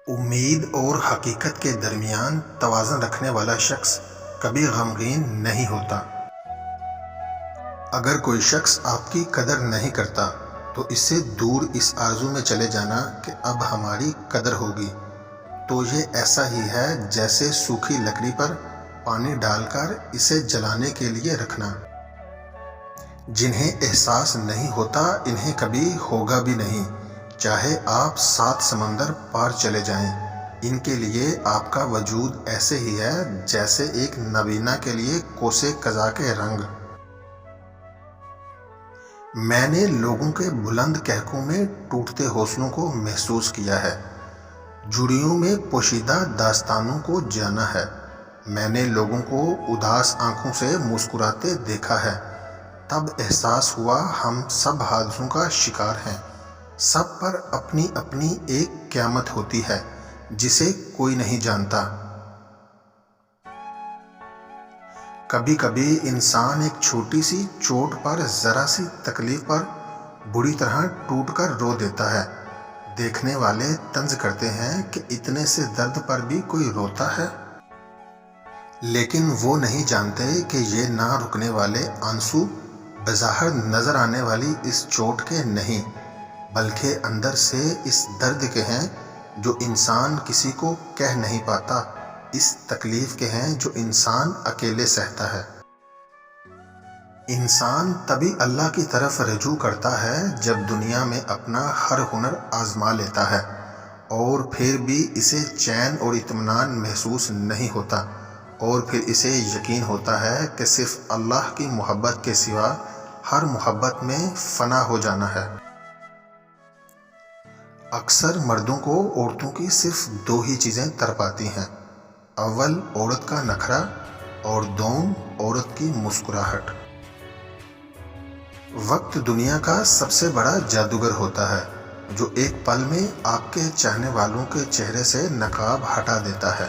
امید اور حقیقت کے درمیان توازن رکھنے والا شخص کبھی غمگین نہیں ہوتا۔ اگر کوئی شخص آپ کی قدر نہیں کرتا تو اس سے دور اس آرزو میں چلے جانا کہ اب ہماری قدر ہوگی، تو یہ ایسا ہی ہے جیسے سوکھی لکڑی پر پانی ڈال کر اسے جلانے کے لیے رکھنا۔ جنہیں احساس نہیں ہوتا انہیں کبھی ہوگا بھی نہیں، چاہے آپ 7 سمندر پار چلے جائیں، ان کے لیے آپ کا وجود ایسے ہی ہے جیسے ایک نابینا کے لیے کوسے قزح کے رنگ۔ میں نے لوگوں کے بلند کہکوں میں ٹوٹتے حوصلوں کو محسوس کیا ہے، جھڑیوں میں پوشیدہ داستانوں کو جانا ہے۔ میں نے لوگوں کو اداس آنکھوں سے مسکراتے دیکھا ہے، تب احساس ہوا ہم سب حادثوں کا شکار ہیں، سب پر اپنی اپنی ایک قیامت ہوتی ہے جسے کوئی نہیں جانتا۔ کبھی کبھی انسان ایک چھوٹی سی چوٹ پر، ذرا سی تکلیف پر بری طرح ٹوٹ کر رو دیتا ہے۔ دیکھنے والے طنز کرتے ہیں کہ اتنے سے درد پر بھی کوئی روتا ہے، لیکن وہ نہیں جانتے کہ یہ نہ رکنے والے آنسو بظاہر نظر آنے والی اس چوٹ کے نہیں، بلکہ اندر سے اس درد کے ہیں جو انسان کسی کو کہہ نہیں پاتا، اس تکلیف کے ہیں جو انسان اکیلے سہتا ہے۔ انسان تبھی اللہ کی طرف رجوع کرتا ہے جب دنیا میں اپنا ہر ہنر آزما لیتا ہے اور پھر بھی اسے چین اور اطمینان محسوس نہیں ہوتا، اور پھر اسے یقین ہوتا ہے کہ صرف اللہ کی محبت کے سوا ہر محبت میں فنا ہو جانا ہے۔ اکثر مردوں کو عورتوں کی صرف 2 ہی چیزیں تڑپاتی ہیں، اول عورت کا نخرہ اور دوم عورت کی مسکراہٹ۔ وقت دنیا کا سب سے بڑا جادوگر ہوتا ہے جو ایک پل میں آپ کے چاہنے والوں کے چہرے سے نقاب ہٹا دیتا ہے۔